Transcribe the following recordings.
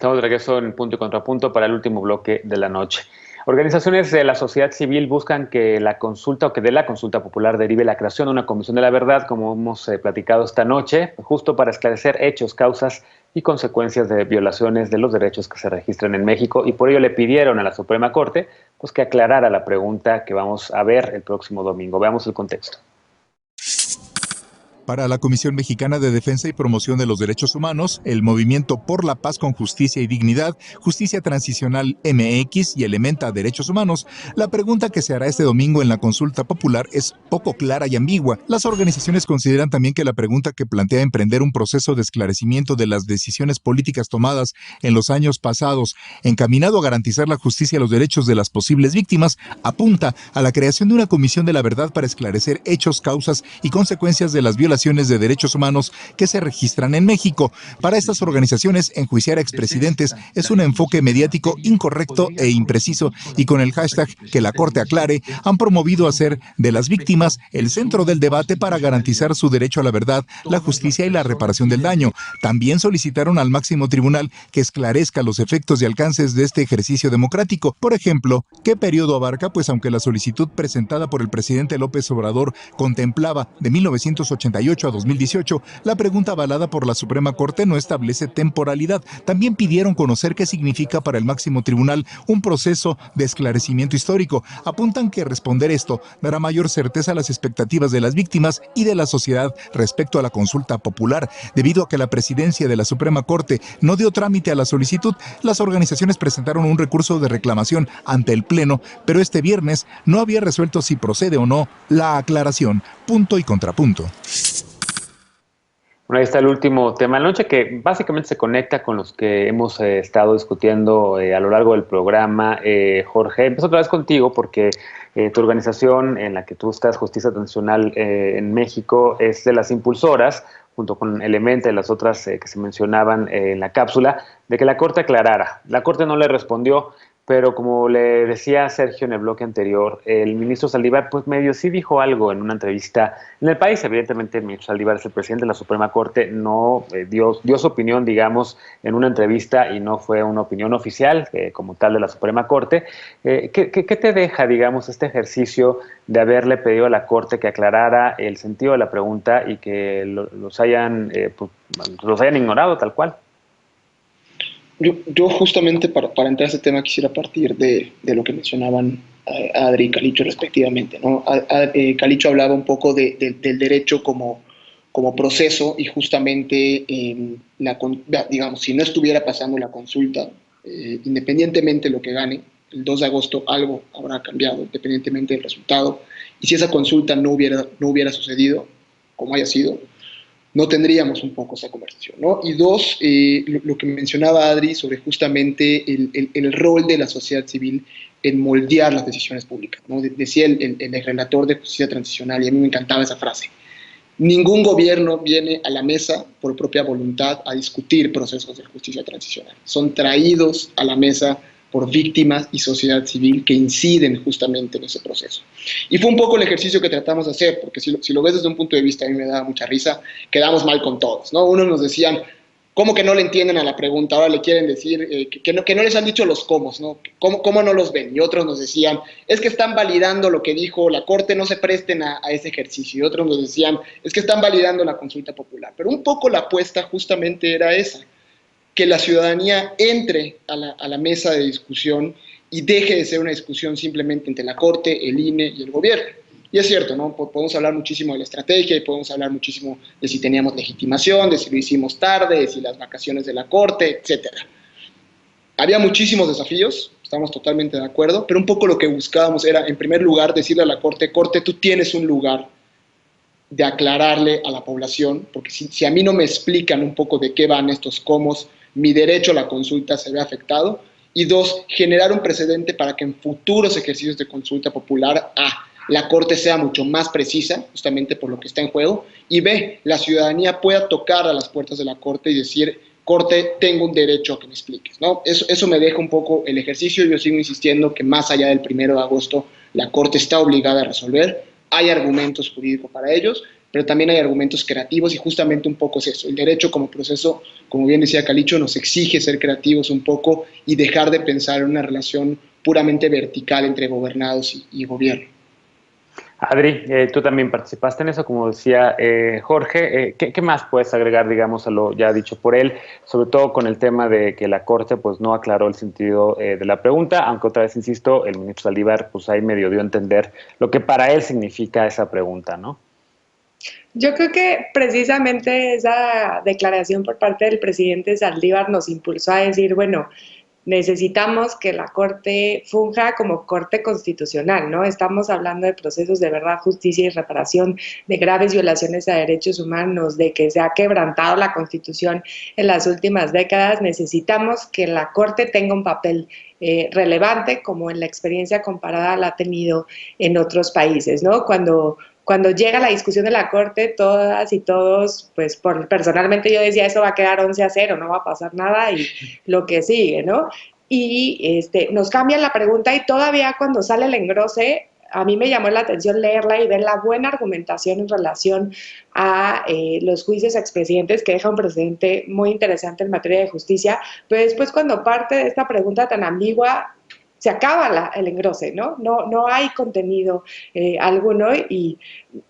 Estamos de regreso en Punto y Contrapunto para el último bloque de la noche. Organizaciones de la sociedad civil buscan que la consulta o que de la consulta popular derive la creación de una comisión de la verdad, como hemos platicado esta noche, justo para esclarecer hechos, causas y consecuencias de violaciones de los derechos que se registran en México, y por ello le pidieron a la Suprema Corte pues que aclarara la pregunta que vamos a ver el próximo domingo. Veamos el contexto. Para la Comisión Mexicana de Defensa y Promoción de los Derechos Humanos, el Movimiento por la Paz con Justicia y Dignidad, Justicia Transicional MX y Elementa Derechos Humanos, la pregunta que se hará este domingo en la consulta popular es poco clara y ambigua. Las organizaciones consideran también que la pregunta, que plantea emprender un proceso de esclarecimiento de las decisiones políticas tomadas en los años pasados, encaminado a garantizar la justicia y los derechos de las posibles víctimas, apunta a la creación de una comisión de la verdad para esclarecer hechos, causas y consecuencias de las violaciones de derechos humanos que se registran en México. Para estas organizaciones, enjuiciar a expresidentes es un enfoque mediático incorrecto e impreciso, y con el hashtag que la Corte aclare, han promovido hacer de las víctimas el centro del debate para garantizar su derecho a la verdad, la justicia y la reparación del daño. También solicitaron al máximo tribunal que esclarezca los efectos y alcances de este ejercicio democrático. Por ejemplo, ¿qué periodo abarca? Pues aunque la solicitud presentada por el presidente López Obrador contemplaba de 1988 a 2018, la pregunta avalada por la Suprema Corte no establece temporalidad. También pidieron conocer qué significa para el máximo tribunal un proceso de esclarecimiento histórico. Apuntan que responder esto dará mayor certeza a las expectativas de las víctimas y de la sociedad respecto a la consulta popular. Debido a que la presidencia de la Suprema Corte no dio trámite a la solicitud, las organizaciones presentaron un recurso de reclamación ante el Pleno, pero este viernes no había resuelto si procede o no la aclaración. Punto y contrapunto. Bueno, ahí está el último tema de la noche, que básicamente se conecta con los que hemos estado discutiendo a lo largo del programa. Jorge, empiezo otra vez contigo porque tu organización en la que tú estás, Justicia Transicional en México, es de las impulsoras, junto con Elementa y las otras que se mencionaban en la cápsula, de que la Corte aclarara. La Corte no le respondió, pero como le decía Sergio en el bloque anterior, el ministro Saldívar pues medio sí dijo algo en una entrevista en El País. Evidentemente el ministro Saldívar es el presidente de la Suprema Corte, no dio su opinión, digamos, en una entrevista, y no fue una opinión oficial como tal de la Suprema Corte. ¿Qué te deja, digamos, este ejercicio de haberle pedido a la Corte que aclarara el sentido de la pregunta y que los hayan ignorado tal cual? Yo justamente para entrar a ese tema quisiera partir de lo que mencionaban Adri y Calicho respectivamente, ¿no? Calicho hablaba un poco del derecho como proceso, y justamente digamos, si no estuviera pasando la consulta, independientemente de lo que gane, el 2 de agosto algo habrá cambiado, independientemente del resultado, y si esa consulta no hubiera sucedido, como haya sido, no tendríamos un poco esa conversación, ¿no? Y dos, lo que mencionaba Adri sobre justamente el rol de la sociedad civil en moldear las decisiones públicas, ¿no? Decía el relator de Justicia Transicional, y a mí me encantaba esa frase: ningún gobierno viene a la mesa por propia voluntad a discutir procesos de justicia transicional. Son traídos a la mesa por víctimas y sociedad civil que inciden justamente en ese proceso. Y fue un poco el ejercicio que tratamos de hacer, porque si lo ves desde un punto de vista, a mí me da mucha risa, quedamos mal con todos, ¿no? Unos nos decían, ¿cómo que no le entienden a la pregunta? Ahora le quieren decir que no les han dicho los cómo, ¿no? ¿Cómo no los ven? Y otros nos decían, es que están validando lo que dijo la Corte, no se presten a ese ejercicio. Y otros nos decían, es que están validando la consulta popular. Pero un poco la apuesta justamente era esa, que la ciudadanía entre a la mesa de discusión y deje de ser una discusión simplemente entre la Corte, el INE y el gobierno. Y es cierto, ¿no? Podemos hablar muchísimo de la estrategia, y podemos hablar muchísimo de si teníamos legitimación, de si lo hicimos tarde, de si las vacaciones de la Corte, etc. Había muchísimos desafíos, estamos totalmente de acuerdo, pero un poco lo que buscábamos era, en primer lugar, decirle a la Corte, tú tienes un lugar de aclararle a la población, porque si a mí no me explican un poco de qué van estos comos, mi derecho a la consulta se ve afectado. Y dos, generar un precedente para que en futuros ejercicios de consulta popular, la Corte sea mucho más precisa, justamente por lo que está en juego, y B, la ciudadanía pueda tocar a las puertas de la Corte y decir, Corte, tengo un derecho a que me expliques, ¿no? Eso me deja un poco el ejercicio. Yo sigo insistiendo que más allá del 1 de agosto, la Corte está obligada a resolver, hay argumentos jurídicos para ellos, pero también hay argumentos creativos y justamente un poco es eso. El derecho como proceso, como bien decía Calicho, nos exige ser creativos un poco y dejar de pensar en una relación puramente vertical entre gobernados y gobierno. Adri, tú también participaste en eso, como decía Jorge. ¿Qué más puedes agregar, digamos, a lo ya dicho por él, sobre todo con el tema de que la Corte pues no aclaró el sentido de la pregunta, aunque otra vez insisto, el ministro Saldívar pues ahí medio dio a entender lo que para él significa esa pregunta, ¿no? Yo creo que precisamente esa declaración por parte del presidente Saldívar nos impulsó a decir, bueno, necesitamos que la Corte funja como Corte constitucional, ¿no? Estamos hablando de procesos de verdad, justicia y reparación, de graves violaciones a derechos humanos, de que se ha quebrantado la Constitución en las últimas décadas. Necesitamos que la Corte tenga un papel relevante, como en la experiencia comparada la ha tenido en otros países, ¿no? Cuando llega la discusión de la Corte, todas y todos, pues personalmente yo decía, eso va a quedar 11-0, no va a pasar nada y lo que sigue, ¿no? Y nos cambian la pregunta y todavía cuando sale el engrose, a mí me llamó la atención leerla y ver la buena argumentación en relación a los juicios a expresidentes, que deja un precedente muy interesante en materia de justicia, pero después cuando parte de esta pregunta tan ambigua, se acaba el engrose, ¿no? No hay contenido alguno y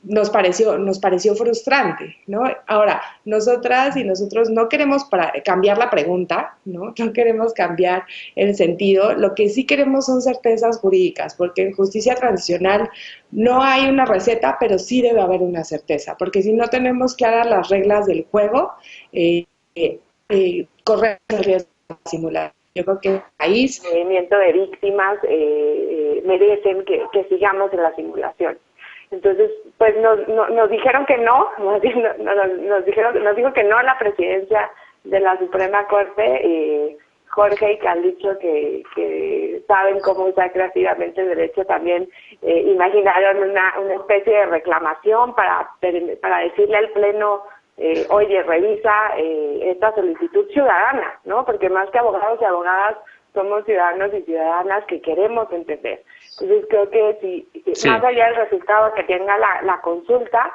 nos pareció frustrante, ¿no? Ahora, nosotras y nosotros no queremos cambiar la pregunta, ¿no? No queremos cambiar el sentido, lo que sí queremos son certezas jurídicas, porque en justicia transicional no hay una receta, pero sí debe haber una certeza, porque si no tenemos claras las reglas del juego, corre el riesgo de simular. Yo creo que el país, el movimiento de víctimas merecen que sigamos en la simulación. Entonces, pues nos dijeron que no, nos dijo que no la presidencia de la Suprema Corte. Jorge y Calicho, que saben cómo usar creativamente el derecho, también imaginaron una especie de reclamación para decirle al Pleno, oye, revisa esta solicitud ciudadana, ¿no? Porque más que abogados y abogadas, somos ciudadanos y ciudadanas que queremos entender. Entonces creo que sí. Más allá del resultado que tenga la consulta,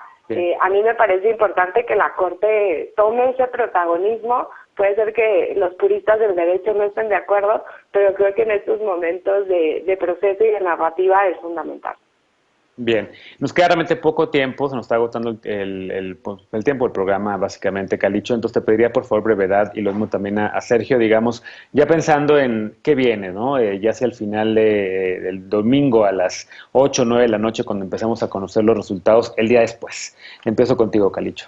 a mí me parece importante que la Corte tome ese protagonismo. Puede ser que los puristas del derecho no estén de acuerdo, pero creo que en estos momentos de proceso y de narrativa es fundamental. Bien, nos queda realmente poco tiempo, se nos está agotando el tiempo del programa, básicamente, Calicho, entonces te pediría por favor brevedad y lo mismo también a Sergio, digamos, ya pensando en qué viene, ¿no? Ya hacia el final del domingo a las 8 o 9 de la noche, cuando empecemos a conocer los resultados, el día después. Empiezo contigo, Calicho.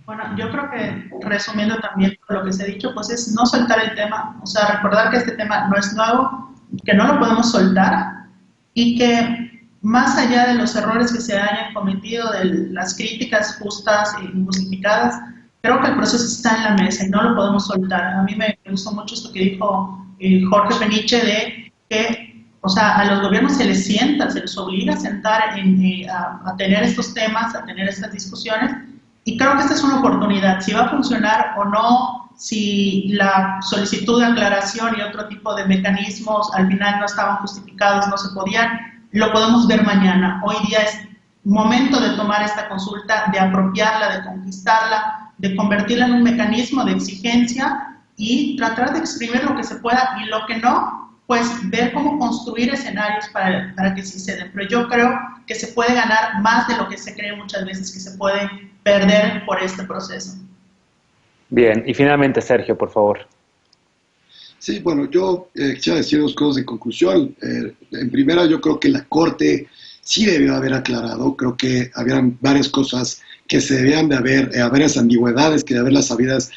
Bueno, yo creo que resumiendo también lo que se ha dicho, pues es no soltar el tema, o sea, recordar que este tema no es nuevo, que no lo podemos soltar, y que más allá de los errores que se hayan cometido, de las críticas justas y justificadas, creo que el proceso está en la mesa y no lo podemos soltar. A mí me gustó mucho esto que dijo Jorge Peniche, de que, o sea, a los gobiernos se les sienta, se les obliga a sentar a tener estos temas, a tener estas discusiones, y creo que esta es una oportunidad. Si va a funcionar o no, si la solicitud de aclaración y otro tipo de mecanismos al final no estaban justificados, no se podían, lo podemos ver mañana. Hoy día es momento de tomar esta consulta, de apropiarla, de conquistarla, de convertirla en un mecanismo de exigencia y tratar de exprimir lo que se pueda, y lo que no, pues ver cómo construir escenarios para que sí se den. Pero yo creo que se puede ganar más de lo que se cree muchas veces que se puede perder por este proceso. Bien, y finalmente Sergio, por favor. Sí, bueno, yo quisiera decir dos cosas en conclusión. En primera, yo creo que la Corte sí debió haber aclarado, creo que habían varias cosas que se debían de haber, varias ambigüedades que de haberlas sabidas,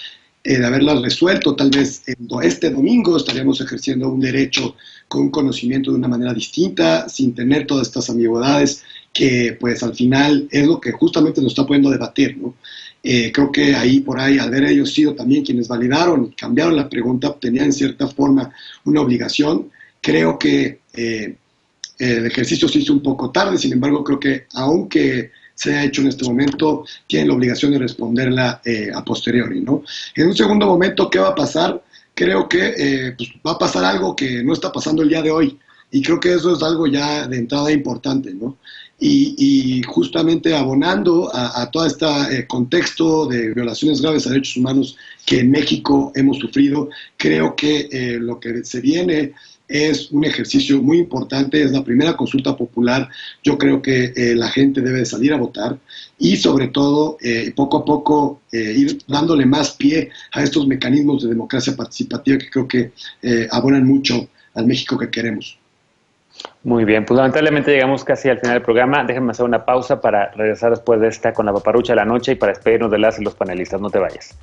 de haberlas resuelto. Tal vez este domingo estaríamos ejerciendo un derecho con un conocimiento de una manera distinta, sin tener todas estas ambigüedades, que pues al final es lo que justamente nos está poniendo a debatir, ¿no? Creo que por ahí, al haber ellos sido también quienes validaron y cambiaron la pregunta, tenían en cierta forma una obligación. Creo que el ejercicio se hizo un poco tarde, sin embargo, creo que aunque se ha hecho en este momento, tienen la obligación de responderla a posteriori, ¿no? En un segundo momento, ¿qué va a pasar? Creo que pues va a pasar algo que no está pasando el día de hoy, Y creo que eso es algo ya de entrada importante, ¿no? Y justamente abonando a todo este contexto de violaciones graves a derechos humanos que en México hemos sufrido, creo que lo que se viene es un ejercicio muy importante, es la primera consulta popular. Yo creo que la gente debe de salir a votar y sobre todo poco a poco ir dándole más pie a estos mecanismos de democracia participativa que creo que abonan mucho al México que queremos. Muy bien, pues lamentablemente llegamos casi al final del programa. Déjenme hacer una pausa para regresar después de esta con la paparucha de la noche y para despedirnos de las y los panelistas. No te vayas.